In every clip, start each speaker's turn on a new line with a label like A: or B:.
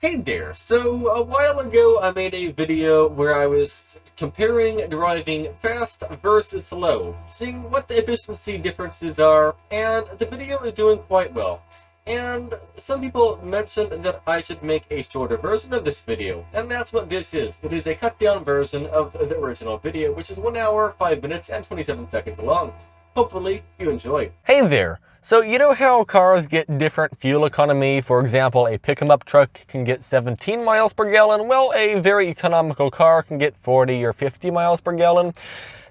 A: Hey there, so a while ago I made a video where I was comparing driving fast versus slow, seeing what the efficiency differences are, and the video is doing quite well. And some people mentioned that I should make a shorter version of this video, and that's what this is. It is a cut down version of the original video, which is 1 hour, 5 minutes, and 27 seconds long. Hopefully you enjoy.
B: Hey there! So you know how cars get different fuel economy? For example, a pick-em-up truck can get 17 miles per gallon. Well, a very economical car can get 40 or 50 miles per gallon.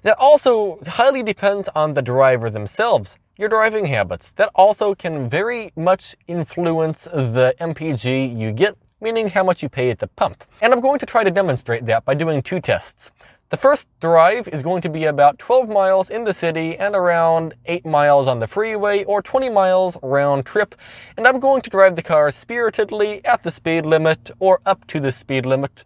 B: That also highly depends on the driver themselves, your driving habits. That also can very much influence the MPG you get, meaning how much you pay at the pump. And I'm going to try to demonstrate that by doing two tests. The first drive is going to be about 12 miles in the city and around 8 miles on the freeway or 20 miles round trip. And I'm going to drive the car spiritedly at the speed limit or up to the speed limit.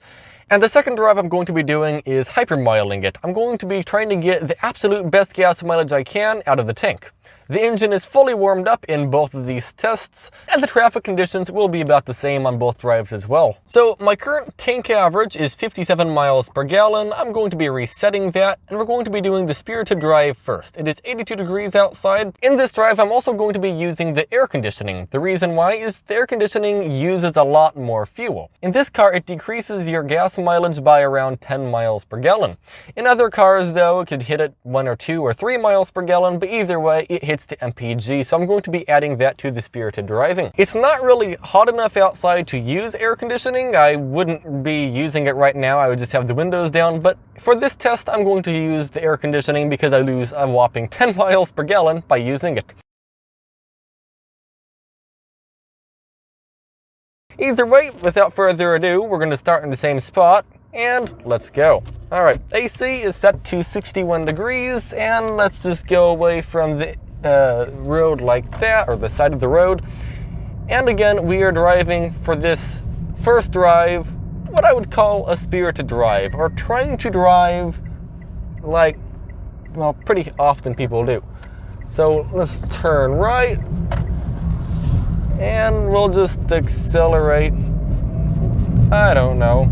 B: And the second drive I'm going to be doing is hypermiling it. I'm going to be trying to get the absolute best gas mileage I can out of the tank. The engine is fully warmed up in both of these tests, and the traffic conditions will be about the same on both drives as well. So my current tank average is 57 miles per gallon. I'm going to be resetting that, and we're going to be doing the spirited drive first. It is 82 degrees outside. In this drive, I'm also going to be using the air conditioning. The reason why is the air conditioning uses a lot more fuel. In this car, it decreases your gas mileage by around 10 miles per gallon. In other cars, though, it could hit at 1 or 2 or 3 miles per gallon, but either way, it hits the MPG, so I'm going to be adding that to the spirited driving. It's not really hot enough outside to use air conditioning. I wouldn't be using it right now. I would just have the windows down, but for this test, I'm going to use the air conditioning because I lose a whopping 10 miles per gallon by using it. Either way, without further ado, we're going to start in the same spot, and let's go. Alright, AC is set to 61 degrees, and let's just go away from the road like that, or the side of the road. And again, we are driving for this first drive, what I would call a spirited drive, or trying to drive like, well, pretty often people do. So let's turn right, and we'll just accelerate, I don't know,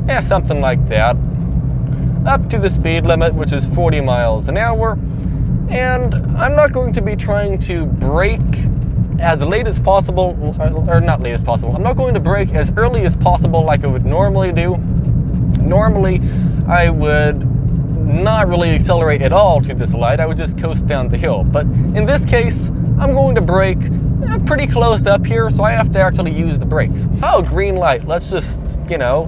B: yeah, something like that, up to the speed limit, which is 40 miles an hour. And I'm not going to be trying to brake as late as possible, or not late as possible. I'm not going to brake as early as possible like I would normally do. Normally, I would not really accelerate at all to this light. I would just coast down the hill. But in this case, I'm going to brake pretty close up here, so I have to actually use the brakes. Oh, green light. Let's just, you know,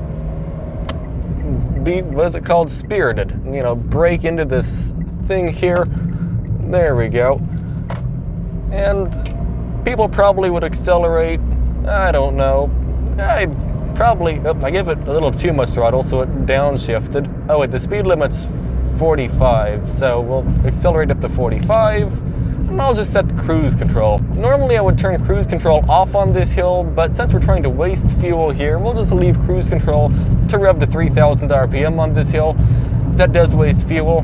B: be, what is it called? Spirited. You know, brake into this thing here. There we go. And people probably would accelerate, I don't know. I gave it a little too much throttle, so it downshifted. Oh wait, the speed limit's 45, so we'll accelerate up to 45, and I'll just set the cruise control. Normally I would turn cruise control off on this hill, but since we're trying to waste fuel here, we'll just leave cruise control to rev to 3,000 RPM on this hill. That does waste fuel.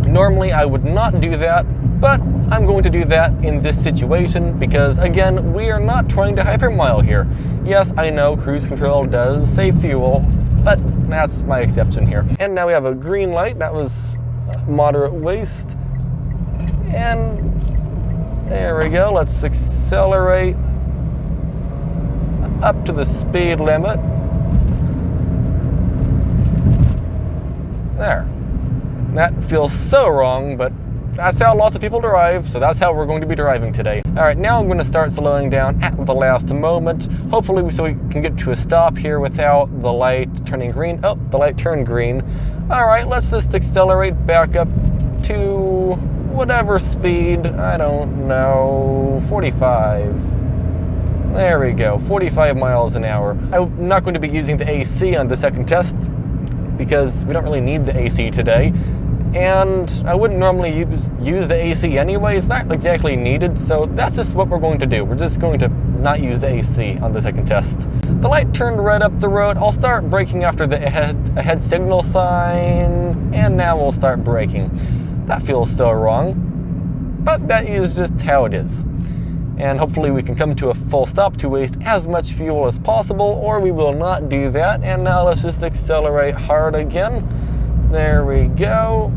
B: Normally I would not do that, but I'm going to do that in this situation because, again, we are not trying to hypermile here. Yes, I know cruise control does save fuel, but that's my exception here. And now we have a green light. That was moderate waste. And there we go. Let's accelerate up to the speed limit. There. That feels so wrong, but that's how lots of people drive, so that's how we're going to be driving today. Alright, now I'm going to start slowing down at the last moment, hopefully so we can get to a stop here without the light turning green. Oh, the light turned green. Alright, let's just accelerate back up to whatever speed, I don't know, 45. There we go, 45 miles an hour. I'm not going to be using the AC on the second test because we don't really need the AC today. And I wouldn't normally use the AC anyway. It's not exactly needed, so that's just what we're going to do. We're just going to not use the AC on the second test. The light turned right up the road. I'll start braking after the ahead signal sign, and now we'll start braking. That feels so wrong, but that is just how it is. and hopefully we can come to a full stop to waste as much fuel as possible, or we will not do that. And now let's just accelerate hard again. There we go.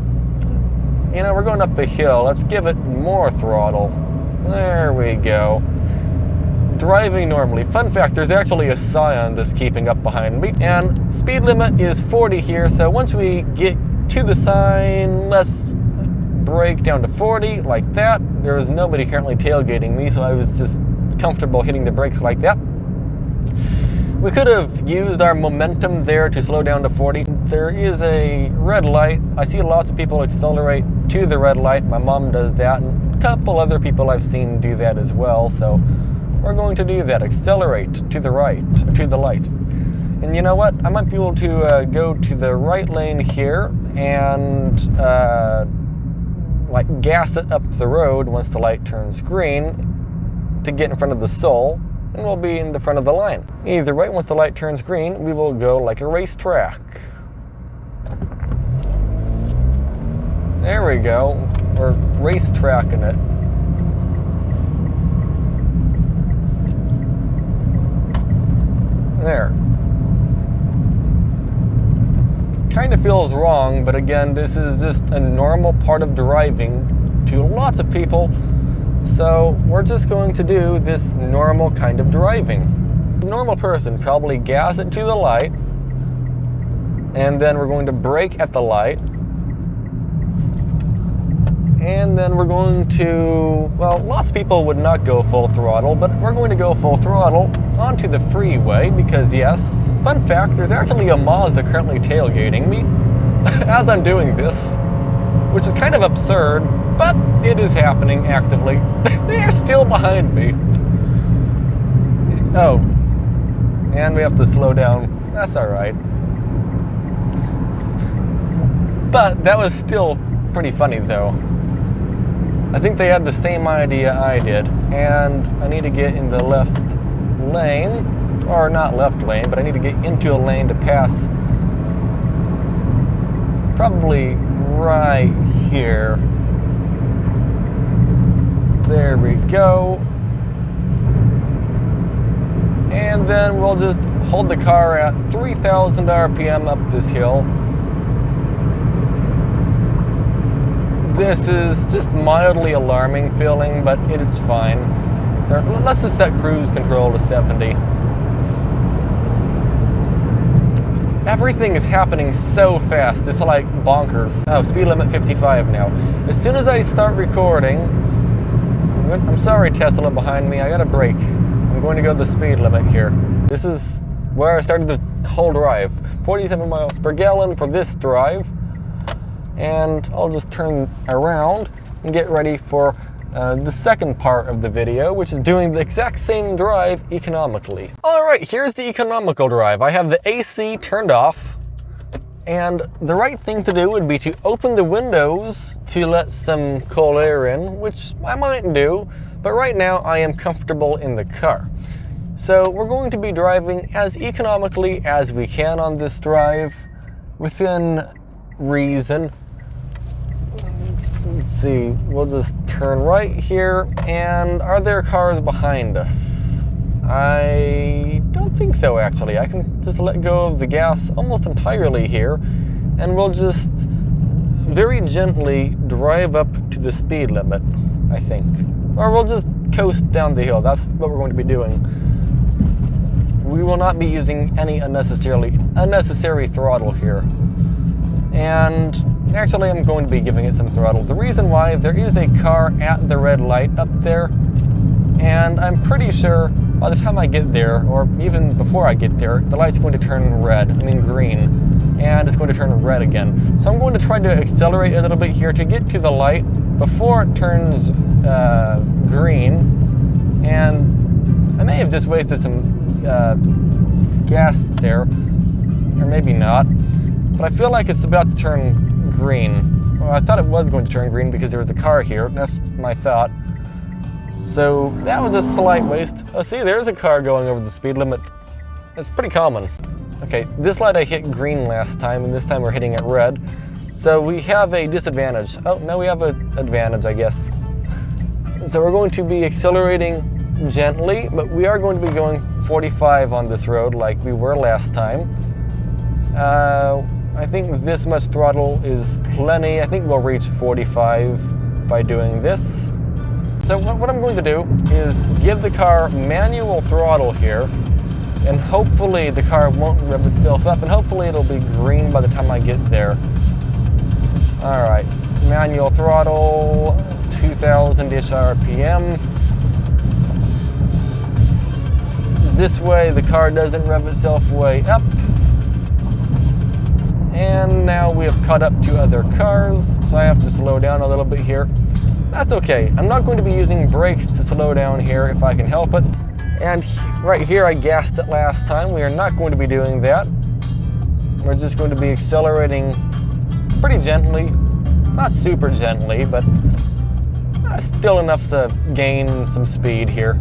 B: You know, we're going up a hill. Let's give it more throttle. There we go. Driving normally. Fun fact, there's actually a Scion that's keeping up behind me. And speed limit is 40 here, so once we get to the sign, let's brake down to 40, like that. There was nobody currently tailgating me, so I was just comfortable hitting the brakes like that. We could have used our momentum there to slow down to 40. There is a red light. I see lots of people accelerate to the red light. My mom does that, and a couple other people I've seen do that as well. So we're going to do that. Accelerate to the right, to the light. And you know what? I might be able to go to the right lane here and like gas it up the road once the light turns green to get in front of the Soul. And we'll be in the front of the line. Either way, once the light turns green, we will go like a racetrack. There we go. We're racetracking it. There. Kind of feels wrong, but again, this is just a normal part of driving to lots of people. So we're just going to do this normal kind of driving. A normal person probably gas it to the light, and then we're going to brake at the light, and then we're going to, well, lots of people would not go full throttle, but we're going to go full throttle onto the freeway because yes, fun fact, there's actually a Mazda currently tailgating me as I'm doing this, which is kind of absurd, but it is happening actively. They are still behind me. Oh, and we have to slow down. That's all right. But that was still pretty funny though. I think they had the same idea I did, and I need to get in the left lane, or not left lane, but I need to get into a lane to pass probably right here. There we go. And then we'll just hold the car at 3,000 RPM up this hill. This is just mildly alarming feeling, but it's fine. Let's just set cruise control to 70. Everything is happening so fast, it's like bonkers. Oh, speed limit 55 now. As soon as I start recording, I'm sorry Tesla behind me, I gotta brake. I'm going to go the speed limit here. This is where I started the whole drive. 47 miles per gallon for this drive. And I'll just turn around and get ready for the second part of the video, which is doing the exact same drive economically. Alright, here's the economical drive. I have the AC turned off, and the right thing to do would be to open the windows to let some cold air in, which I might do, but right now I am comfortable in the car. So we're going to be driving as economically as we can on this drive, within reason. Let's see, we'll just turn right here, and are there cars behind us? I don't think so actually. I can just let go of the gas almost entirely here, and we'll just very gently drive up to the speed limit, I think. Or we'll just coast down the hill. That's what we're going to be doing. We will not be using any unnecessary throttle here. And actually I'm going to be giving it some throttle. The reason why, there is a car at the red light up there, and I'm pretty sure by the time I get there, or even before I get there, the light's going to turn green, and it's going to turn red again. So I'm going to try to accelerate a little bit here to get to the light before it turns green, and I may have just wasted some gas there, or maybe not. But I feel like it's about to turn green. Well, I thought it was going to turn green because there was a car here. That's my thought. So that was a slight waste. Oh, see, there's a car going over the speed limit. It's pretty common. Okay, this light I hit green last time, and this time we're hitting it red. So we have a disadvantage. Oh, no, we have an advantage, I guess. So we're going to be accelerating gently, but we are going to be going 45 on this road like we were last time. I think this much throttle is plenty. I think we'll reach 45 by doing this. So what I'm going to do is give the car manual throttle here, and hopefully the car won't rev itself up, and hopefully it'll be green by the time I get there. Alright, manual throttle, 2000-ish RPM. This way the car doesn't rev itself way up. And now we have caught up to other cars, so I have to slow down a little bit here. That's okay. I'm not going to be using brakes to slow down here if I can help it. And right here I gassed it last time. We are not going to be doing that. We're just going to be accelerating pretty gently. Not super gently, but still enough to gain some speed here.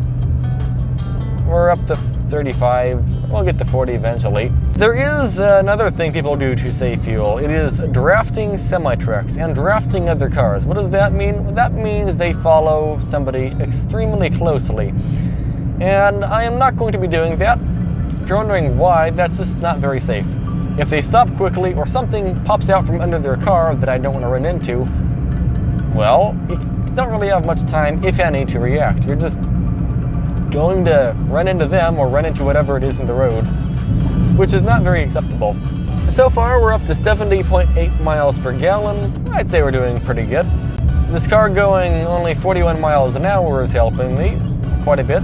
B: We're up to 35. We'll get to 40 eventually. There is another thing people do to save fuel. It is drafting semi-trucks and drafting other cars. What does that mean? Well, that means they follow somebody extremely closely. And I am not going to be doing that. If you're wondering why, that's just not very safe. If they stop quickly or something pops out from under their car that I don't want to run into, well, you don't really have much time, if any, to react. You're just going to run into them or run into whatever it is in the road, which is not very acceptable. So far, we're up to 70.8 miles per gallon. I'd say we're doing pretty good. This car going only 41 miles an hour is helping me quite a bit.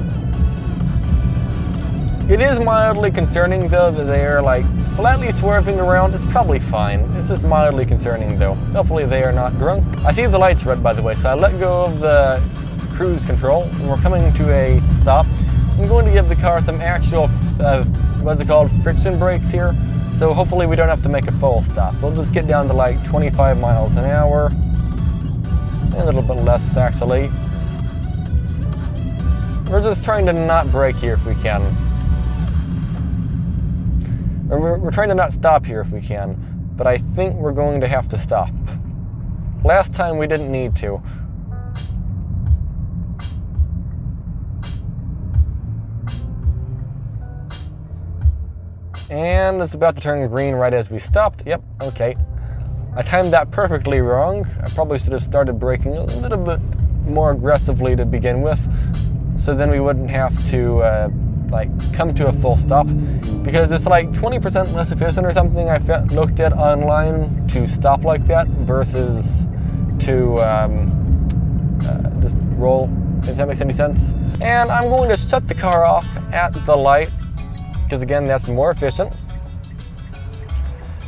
B: It is mildly concerning though that they are like slightly swerving around. It's probably fine. It's just mildly concerning though. Hopefully they are not drunk. I see the lights red by the way, so I let go of the cruise control and we're coming to a stop. I'm going to give the car some actual, what's it called, friction brakes here. So hopefully we don't have to make a full stop. We'll just get down to like 25 miles an hour. A little bit less actually. We're just trying to not brake here if we can. We're trying to not stop here if we can, but I think we're going to have to stop. Last time we didn't need to. And it's about to turn green right as we stopped. Yep, okay. I timed that perfectly wrong. I probably should have started braking a little bit more aggressively to begin with, so then we wouldn't have to like come to a full stop, because it's like 20% less efficient or something I looked at online to stop like that versus to just roll, if that makes any sense. And I'm going to shut the car off at the light, because again, that's more efficient.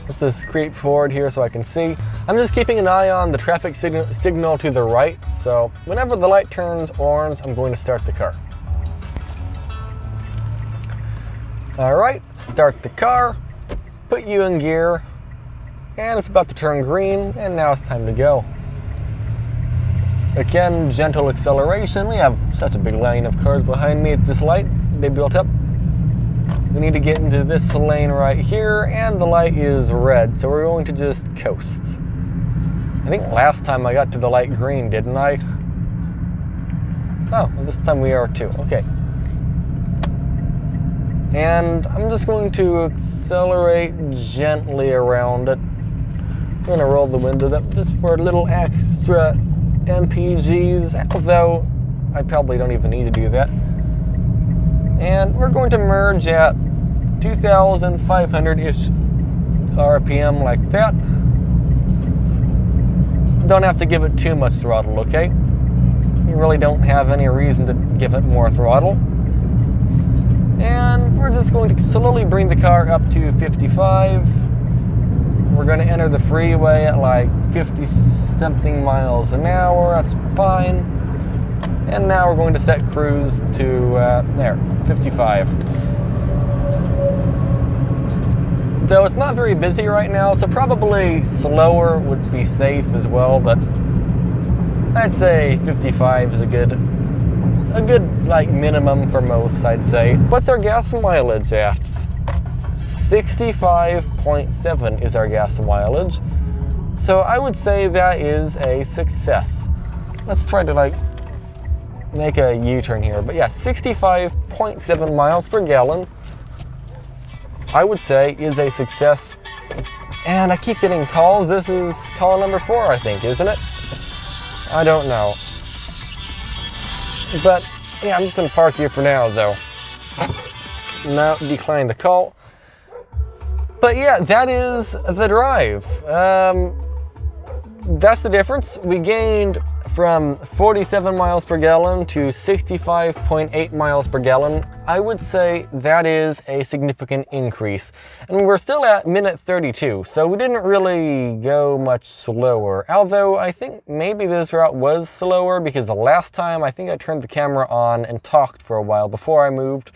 B: Let's just creep forward here so I can see. I'm just keeping an eye on the traffic signal to the right, so whenever the light turns orange, I'm going to start the car. All right, start the car, put you in gear, and it's about to turn green, and now it's time to go. Again, gentle acceleration. We have such a big line of cars behind me at this light. They built up. We need to get into this lane right here, and the light is red, so we're going to just coast. I think last time I got to the light green, didn't I? Oh, well, this time we are too. Okay. And I'm just going to accelerate gently around it. I'm going to roll the windows up just for a little extra MPGs, although I probably don't even need to do that. And we're going to merge at 2,500-ish RPM like that. Don't have to give it too much throttle, okay? You really don't have any reason to give it more throttle. And we're just going to slowly bring the car up to 55. We're going to enter the freeway at like 50-something miles an hour. That's fine. And now we're going to set cruise to, there, 55. Though it's not very busy right now, so probably slower would be safe as well, but I'd say 55 is a good like minimum for most, I'd say. What's our gas mileage at? 65.7 is our gas mileage. So I would say that is a success. Let's try to like make a U-turn here. But yeah, 65.7 miles per gallon, I would say, is a success. And I keep getting calls. This is call number 4, I think, isn't it? I don't know. But yeah, I'm just gonna park here for now, though. No, decline the call. But yeah, that is the drive. That's the difference. We gained from 47 miles per gallon to 65.8 miles per gallon. I would say that is a significant increase. And we're still at minute 32, so we didn't really go much slower. Although I think maybe this route was slower because the last time I think I turned the camera on and talked for a while before I moved.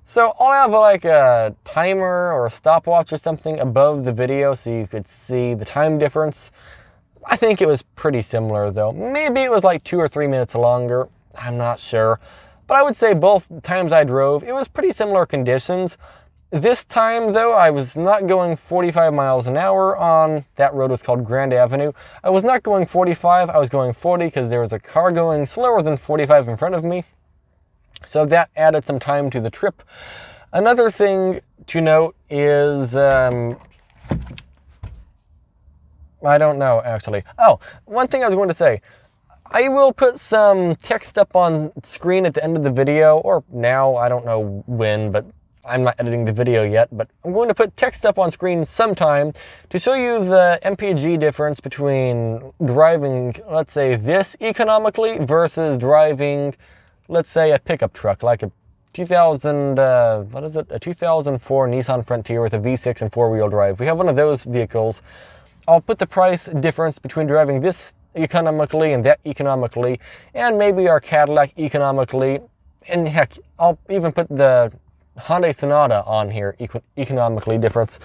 B: So I'll have like a timer or a stopwatch or something above the video so you could see the time difference. I think it was pretty similar though. Maybe it was like 2 or 3 minutes longer. I'm not sure. But I would say both times I drove, it was pretty similar conditions. This time though, I was not going 45 miles an hour on that road. Was called Grand Avenue. I was not going 45, I was going 40 because there was a car going slower than 45 in front of me. So that added some time to the trip. Another thing to note is, I don't know actually. Oh, one thing I was going to say. I will put some text up on screen at the end of the video, or now, I don't know when, but I'm not editing the video yet, but I'm going to put text up on screen sometime to show you the MPG difference between driving, let's say, this economically versus driving, let's say, a pickup truck, like a 2004 Nissan Frontier with a V6 and 4-wheel drive. We have one of those vehicles. I'll put the price difference between driving this economically and that economically, and maybe our Cadillac economically, and heck, I'll even put the Hyundai Sonata on here, economically difference,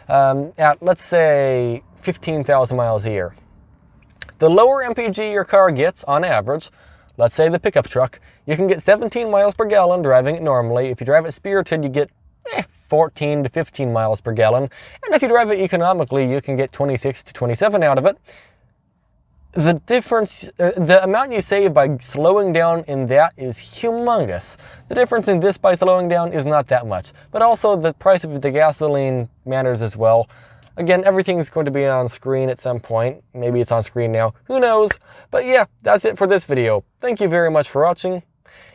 B: at, let's say, 15,000 miles a year. The lower MPG your car gets, on average, let's say the pickup truck, you can get 17 miles per gallon driving it normally. If you drive it spirited, you get 14 to 15 miles per gallon. And if you drive it economically, you can get 26 to 27 out of it. The difference, the amount you save by slowing down in that is humongous. The difference in this by slowing down is not that much. But also the price of the gasoline matters as well. Again, everything's going to be on screen at some point. Maybe it's on screen now. Who knows? But yeah, that's it for this video. Thank you very much for watching,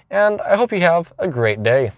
B: and I hope you have a great day.